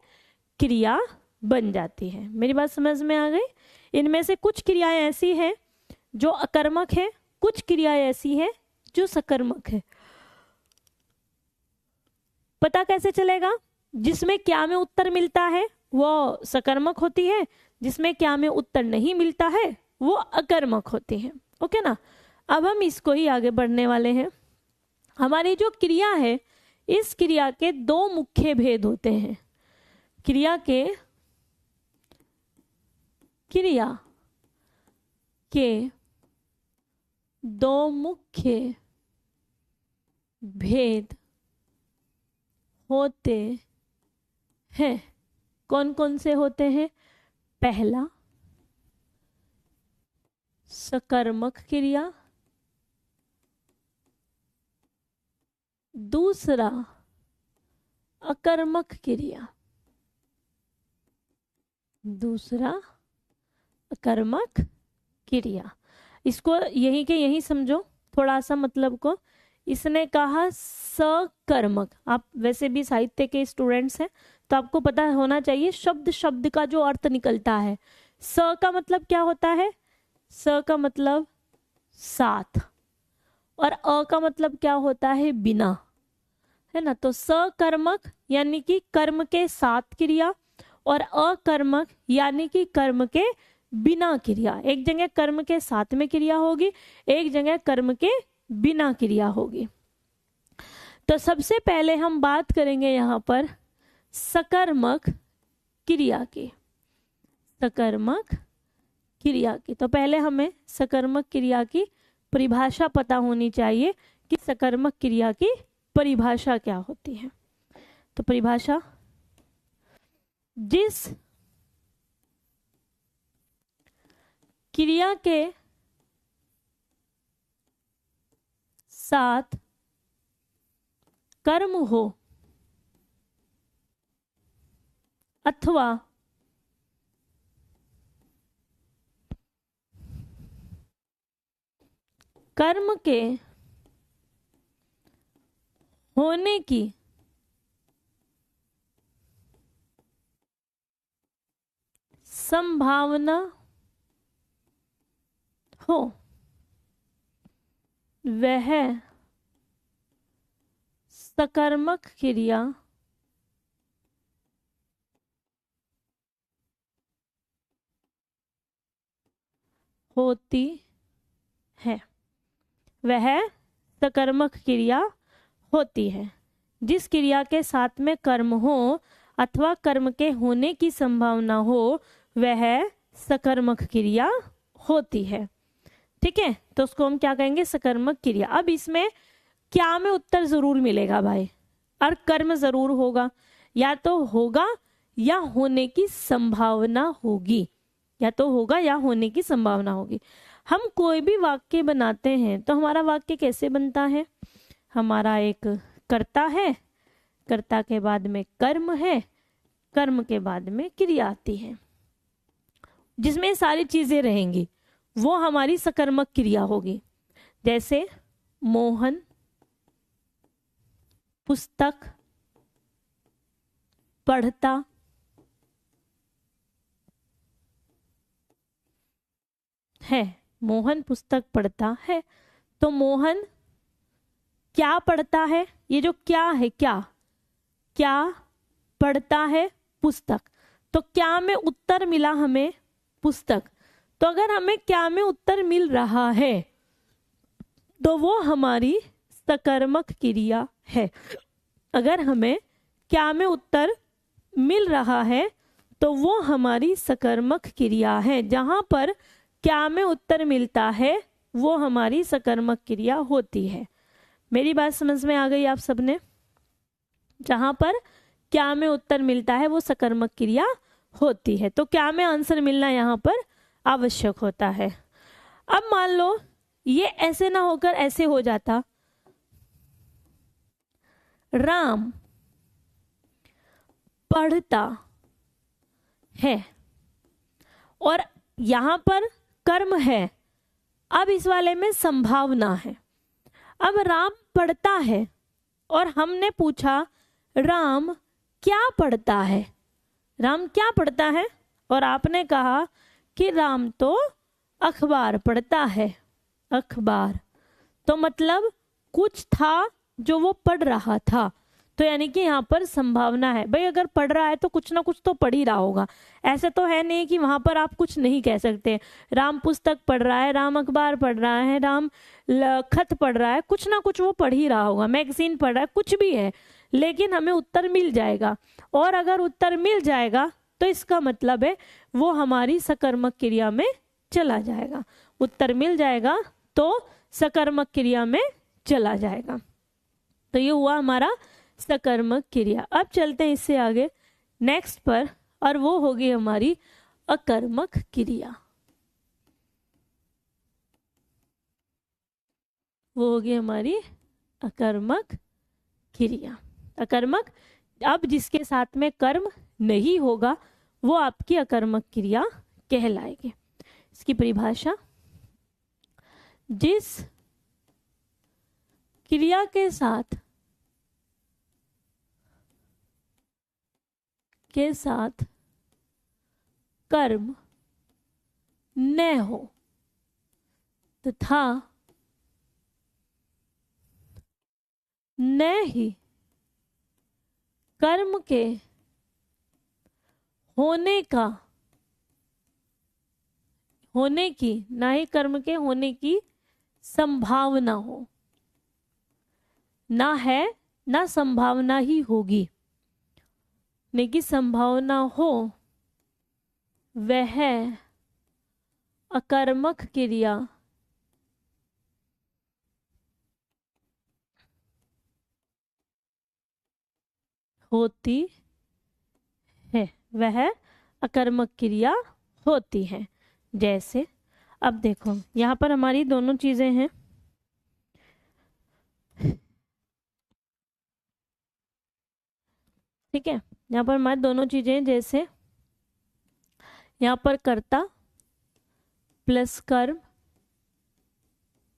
क्रिया बन जाती है। मेरी बात समझ में आ गई? इनमें से कुछ क्रियाएं ऐसी हैं जो अकर्मक है, कुछ क्रियाएं ऐसी हैं जो सकर्मक है। पता कैसे चलेगा? जिसमें क्या में उत्तर मिलता है वो सकर्मक होती है, जिसमें क्या में उत्तर नहीं मिलता है वो अकर्मक होती है। ओके ना? अब हम इसको ही आगे बढ़ने वाले हैं। हमारी जो क्रिया है, इस क्रिया के दो मुख्य भेद होते हैं। क्रिया के दो मुख्य भेद होते हैं। कौन कौन से होते हैं? पहला सकर्मक क्रिया, दूसरा अकर्मक क्रिया। दूसरा अकर्मक क्रिया। इसको यहीं के यहीं समझो थोड़ा सा मतलब को। इसने कहा सकर्मक। आप वैसे भी साहित्य के स्टूडेंट्स हैं तो आपको पता होना चाहिए शब्द शब्द का जो अर्थ निकलता है। स का मतलब क्या होता है? स का मतलब साथ, और अ का मतलब क्या होता है? बिना, है ना। तो सकर्मक यानी कि कर्म के साथ क्रिया, और अकर्मक यानी कि कर्म के बिना क्रिया। एक जगह कर्म के साथ में क्रिया होगी, एक जगह कर्म के बिना क्रिया होगी। तो सबसे पहले हम बात करेंगे यहाँ पर सकर्मक क्रिया की। सकर्मक क्रिया की। तो पहले हमें सकर्मक क्रिया की परिभाषा पता होनी चाहिए कि सकर्मक क्रिया की परिभाषा क्या होती है। तो परिभाषा, जिस क्रिया के साथ कर्म हो अथवा कर्म के होने की संभावना हो, वह सकर्मक क्रिया होती है। वह सकर्मक क्रिया होती है। जिस क्रिया के साथ में कर्म हो अथवा कर्म के होने की संभावना हो, वह सकर्मक क्रिया होती है। ठीक है, तो उसको हम क्या कहेंगे? सकर्मक क्रिया। अब इसमें क्या में उत्तर जरूर मिलेगा भाई, और कर्म जरूर होगा। या तो होगा या होने की संभावना होगी, या तो होगा या होने की संभावना होगी। हम कोई भी वाक्य बनाते हैं तो हमारा वाक्य कैसे बनता है? हमारा एक कर्ता है, कर्ता के बाद में कर्म है, कर्म के बाद में क्रिया आती है, जिसमें सारी चीजें रहेंगी, वो हमारी सकर्मक क्रिया होगी। जैसे मोहन पुस्तक पढ़ता है। मोहन पुस्तक पढ़ता है, तो मोहन क्या पढ़ता है? ये जो क्या है, क्या क्या पढ़ता है? पुस्तक। तो क्या में उत्तर मिला हमें? पुस्तक। तो अगर हमें क्या में उत्तर मिल रहा है तो वो हमारी सकर्मक क्रिया है। अगर हमें क्या में उत्तर मिल रहा है तो वो हमारी सकर्मक क्रिया है। जहां पर क्या में उत्तर मिलता है वो हमारी सकर्मक क्रिया होती है। मेरी बात समझ में आ गई आप सबने? जहां पर क्या में उत्तर मिलता है वो सकर्मक क्रिया होती है। तो क्या में आंसर मिलना यहाँ पर आवश्यक होता है। अब मान लो ये ऐसे ना होकर ऐसे हो जाता, राम पढ़ता है, और यहां पर कर्म है। अब इस वाले में संभावना है। अब राम पढ़ता है और हमने पूछा राम क्या पढ़ता है? राम क्या पढ़ता है? और आपने कहा कि राम तो अखबार पढ़ता है। अखबार, तो मतलब कुछ था जो वो पढ़ रहा था। तो यानी कि यहाँ पर संभावना है। भाई अगर पढ़ रहा है तो कुछ ना कुछ तो पढ़ ही रहा होगा। ऐसे तो है नहीं कि वहां पर आप कुछ नहीं कह सकते। राम पुस्तक पढ़ रहा है, राम अखबार पढ़ रहा है, राम खत पढ़ रहा है, कुछ ना कुछ वो पढ़ ही रहा होगा। मैगजीन पढ़ रहा है, कुछ भी है, लेकिन हमें उत्तर मिल जाएगा। और अगर उत्तर मिल जाएगा तो इसका मतलब है वो हमारी सकर्मक क्रिया में चला जाएगा। उत्तर मिल जाएगा तो सकर्मक क्रिया में चला जाएगा। तो ये हुआ हमारा सकर्मक क्रिया। अब चलते हैं इससे आगे नेक्स्ट पर, और वो होगी हमारी अकर्मक क्रिया। वो होगी हमारी अकर्मक क्रिया। अकर्मक, अब जिसके साथ में कर्म नहीं होगा वो आपकी अकर्मक क्रिया कहलाएगी। इसकी परिभाषा, जिस क्रिया के साथ कर्म न हो तथा न ही कर्म के होने की, ना ही कर्म के होने की संभावना हो, ना है ना संभावना ही होगी, ने की संभावना हो, वह अकर्मक क्रिया होती है। वह अकर्मक क्रिया होती है। जैसे अब देखो यहाँ पर हमारी दोनों चीजें हैं, ठीक है। यहाँ पर हमारी दोनों चीजें, जैसे यहाँ पर कर्ता प्लस कर्म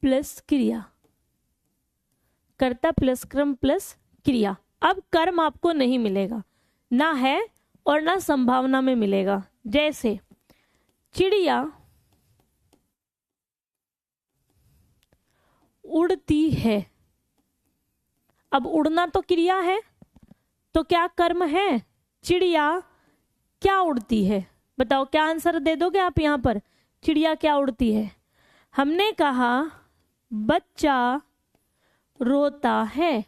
प्लस क्रिया, कर्ता प्लस कर्म प्लस क्रिया। अब कर्म आपको नहीं मिलेगा, ना है और ना संभावना में मिलेगा। जैसे चिड़िया उड़ती है, अब उड़ना तो क्रिया है, तो क्या कर्म है? चिड़िया क्या उड़ती है? बताओ, क्या आंसर दे दोगे आप यहाँ पर? चिड़िया क्या उड़ती है? हमने कहा बच्चा रोता है,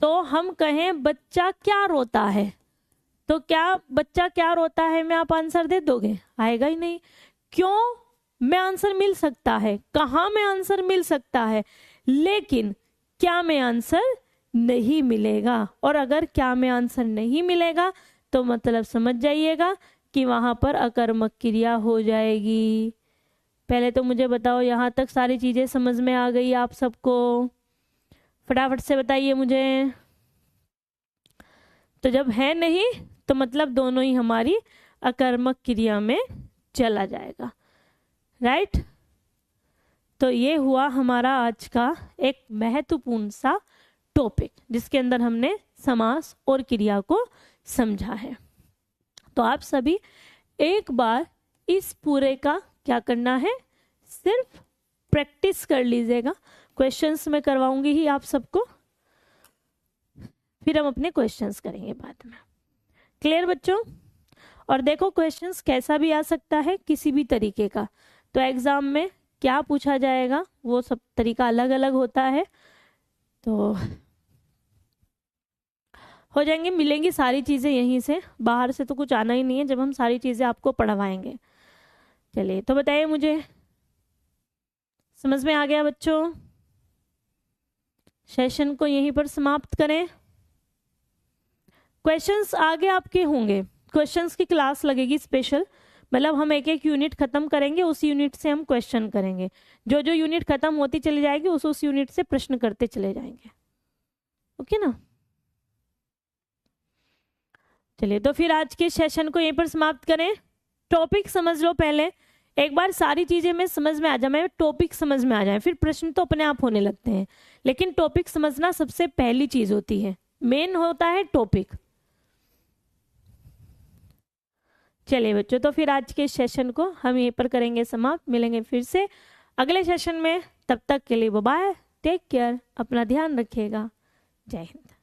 तो हम कहें बच्चा क्या रोता है, तो क्या बच्चा क्या रोता है में आप आंसर दे दोगे? आएगा ही नहीं। क्यों? में आंसर मिल सकता है, कहाँ में आंसर मिल सकता है, लेकिन क्या में आंसर नहीं मिलेगा। और अगर क्या में आंसर नहीं मिलेगा तो मतलब समझ जाइएगा कि वहां पर अकर्मक क्रिया हो जाएगी। पहले तो मुझे बताओ, यहाँ तक सारी चीजें समझ में आ गई आप सबको? फटाफट से बताइए मुझे। तो जब है नहीं तो मतलब दोनों ही हमारी अकर्मक क्रिया में चला जाएगा, राइट। तो ये हुआ हमारा आज का एक महत्वपूर्ण सा टॉपिक, जिसके अंदर हमने समास और क्रिया को समझा है। तो आप सभी एक बार इस पूरे का क्या करना है, सिर्फ प्रैक्टिस कर लीजिएगा। क्वेश्चंस मैं करवाऊंगी ही आप सबको, फिर हम अपने क्वेश्चंस करेंगे बाद में। क्लियर बच्चों? और देखो क्वेश्चंस कैसा भी आ सकता है, किसी भी तरीके का। तो एग्जाम में क्या पूछा जाएगा वो सब तरीका अलग अलग होता है, तो हो जाएंगे, मिलेंगी सारी चीजें यहीं से, बाहर से तो कुछ आना ही नहीं है जब हम सारी चीजें आपको पढ़वाएंगे। चलिए तो बताइए मुझे, समझ में आ गया बच्चों? सेशन को यहीं पर समाप्त करें। क्वेश्चंस आगे आपके होंगे, क्वेश्चंस की क्लास लगेगी स्पेशल, मतलब हम एक एक यूनिट खत्म करेंगे, उस यूनिट से हम क्वेश्चन करेंगे। जो जो यूनिट खत्म होती चली जाएगी उस यूनिट से प्रश्न करते चले जाएंगे, ओके ना। चलिए तो फिर आज के सेशन को यहीं पर समाप्त करें। टॉपिक समझ लो पहले, एक बार सारी चीजें में समझ में आ जाए, मैं टॉपिक समझ में आ जाए, फिर प्रश्न तो अपने आप होने लगते हैं, लेकिन टॉपिक समझना सबसे पहली चीज होती है, मेन होता है टॉपिक। चलिए बच्चों, तो फिर आज के सेशन को हम यहीं पर करेंगे समाप्त, मिलेंगे फिर से अगले सेशन में। तब तक के लिए बाय बाय, टेक केयर, अपना ध्यान रखिएगा। जय हिंद।